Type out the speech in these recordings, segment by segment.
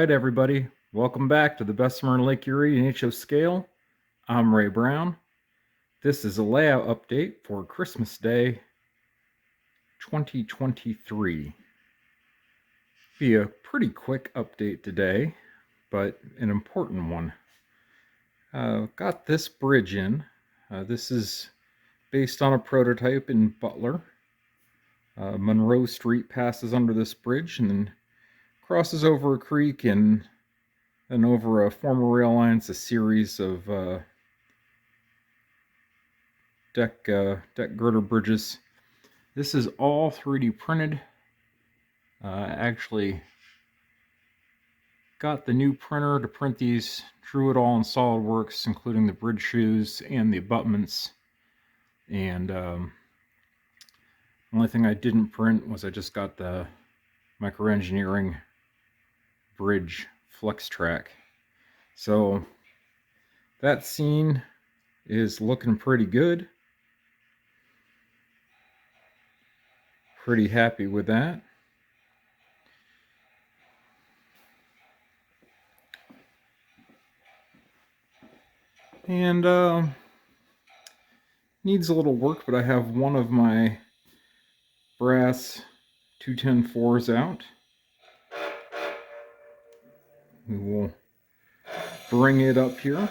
right, everybody. Welcome back to the Bessemer and Lake Erie NHO scale. I'm Ray Brown. This is a layout update for Christmas Day 2023. Be a pretty quick update today, but an important one. Got this bridge in. This is based on a prototype in Butler. Monroe Street passes under this bridge and then crosses over a creek and over a former rail line. It's a series of deck girder bridges. This is all 3D printed. Actually got the new printer to print these, drew it all in SolidWorks, including the bridge shoes and the abutments. And the only thing I didn't print was I just got the microengineering bridge flex track. So that scene is looking pretty good. Pretty happy with that. And needs a little work, but I have one of my brass 210-4s out. We will bring it up here.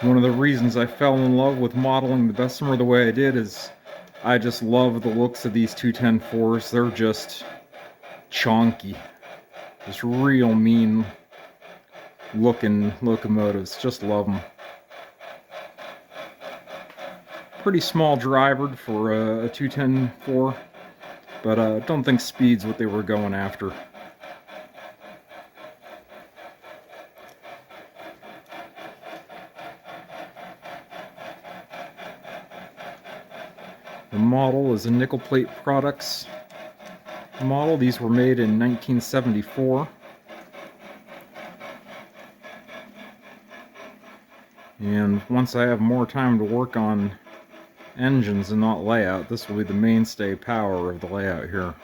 One of the reasons I fell in love with modeling the Bessemer the way I did is I just love the looks of these 210-4s. They're just chonky. Just real mean looking locomotives. Just love them. Pretty small driver for a 210-4, but I don't think speed's what they were going after. The model is a Nickel Plate Products model. These were made in 1974. And once I have more time to work on engines and not layout, this will be the mainstay power of the layout here.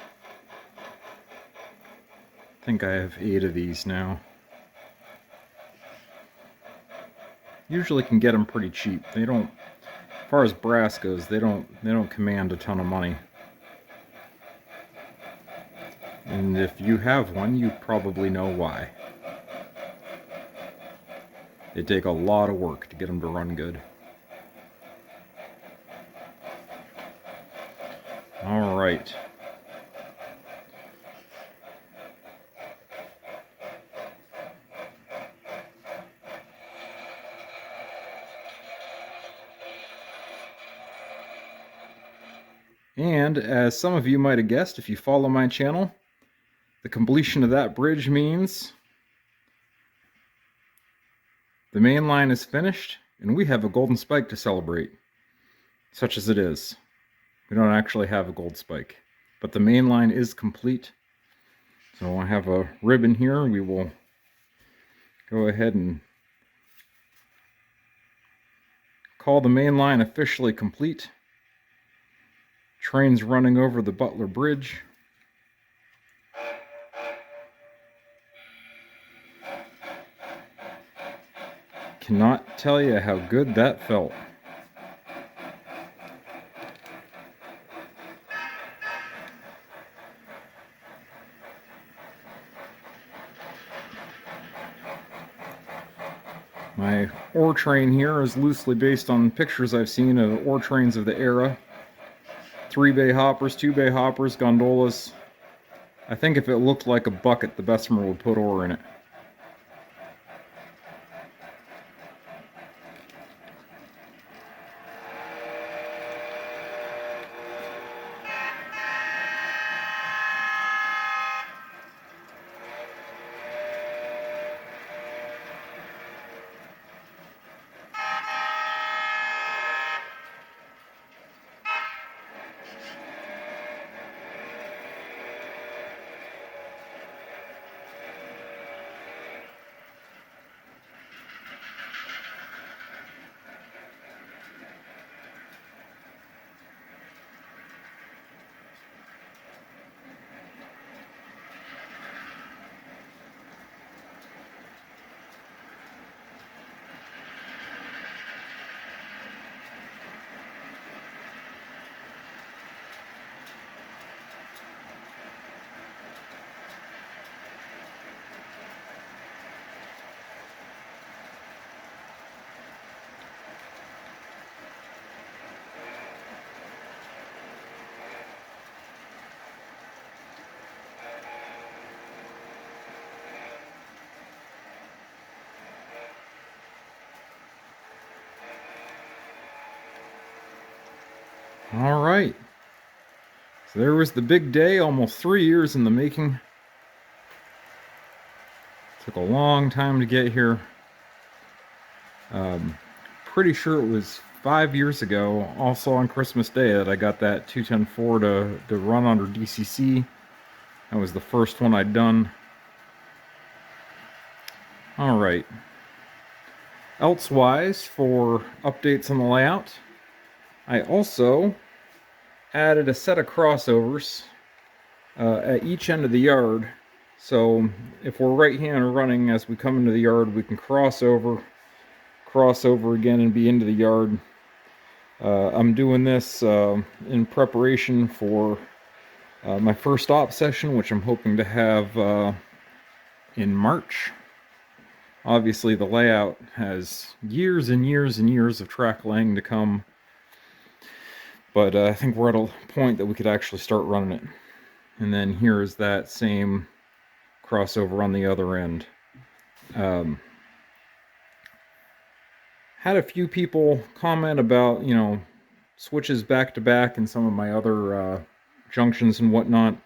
I think I have 8 of these now. Usually can get them pretty cheap. They don't, as far as brass goes, they don't command a ton of money. And if you have one, you probably know why. They take a lot of work to get them to run good. All right. And as some of you might have guessed, if you follow my channel, the completion of that bridge means the main line is finished and we have a golden spike to celebrate, such as it is. We don't actually have a gold spike, but the main line is complete. So I have a ribbon here. We will go ahead and call the main line officially complete. Trains running over the Butler Bridge. Cannot tell you how good that felt. My ore train here is loosely based on pictures I've seen of ore trains of the era. 3-bay hoppers, 2-bay hoppers, gondolas. I think if it looked like a bucket, the Bessemer would put ore in it. All right. So there was the big day, almost 3 years in the making. Took a long time to get here. Pretty sure it was 5 years ago, also on Christmas Day, that I got that 210-4 to run under DCC. That was the first one I'd done. All right. Elsewise, for updates on the layout, I also added a set of crossovers at each end of the yard. So if we're right-hand running as we come into the yard, we can cross over again, and be into the yard. I'm doing this in preparation for my first op session, which I'm hoping to have in March. Obviously, the layout has years and years and years of track laying to come, but I think we're at a point that we could actually start running it. And then here is that same crossover on the other end. Had a few people comment about, switches back to back and some of my other junctions and whatnot.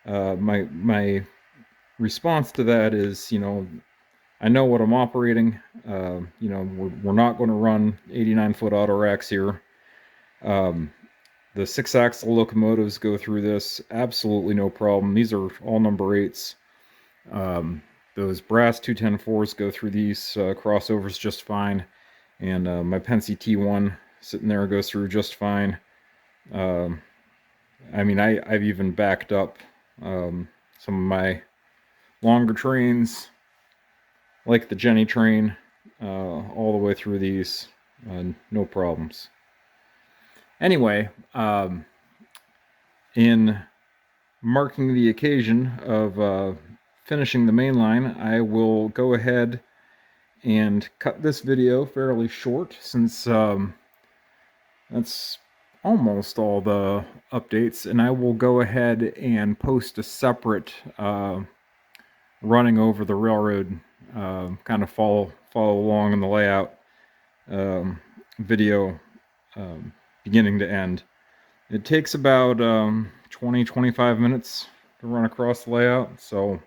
My response to that is, I know what I'm operating. We're not going to run 89-foot auto racks here. The 6-axle locomotives go through this absolutely no problem. These are all number 8s. Those brass 210-4s go through these crossovers just fine. And my Penske T1 sitting there goes through just fine. I've even backed up some of my longer trains, like the Jenny train, all the way through these, no problems. Anyway, in marking the occasion of finishing the main line, I will go ahead and cut this video fairly short, since that's almost all the updates, and I will go ahead and post a separate running over the railroad, kind of follow along in the layout video, beginning to end. It takes about 20-25 minutes to run across the layout, so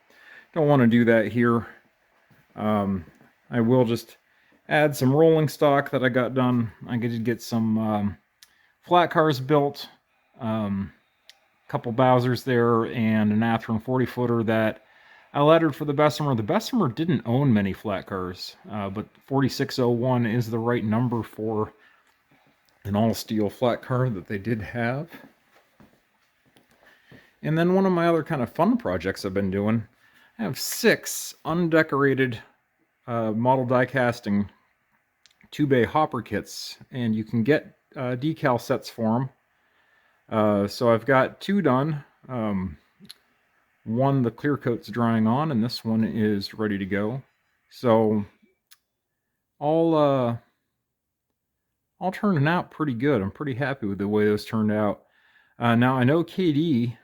don't want to do that here. I will just add some rolling stock that I got done. I did get some flat cars built, couple Bowsers there, and an Athearn 40-footer that I lettered for the Bessemer. The Bessemer didn't own many flat cars, but 4601 is the right number for an all-steel flat car that they did have. And then one of my other kind of fun projects I've been doing, I have 6 undecorated model die casting 2-bay hopper kits, and you can get decal sets for them. So I've got 2 done. One, the clear coat's drying on, and this one is ready to go. So all turning out pretty good. I'm pretty happy with the way those turned out. Now I know KD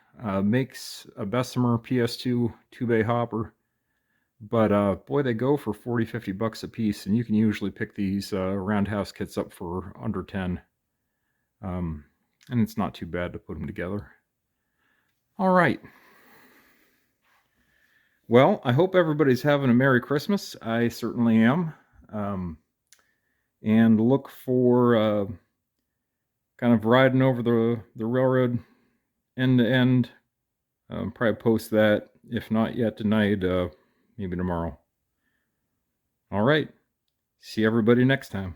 makes a Bessemer PS2 2-bay hopper, but boy, they go for $40-50 a piece, and you can usually pick these roundhouse kits up for under 10. And it's not too bad to put them together. All right. Well, I hope everybody's having a Merry Christmas. I certainly am. And look for kind of riding over the railroad end to end. Probably post that, if not yet tonight, maybe tomorrow. All right. See everybody next time.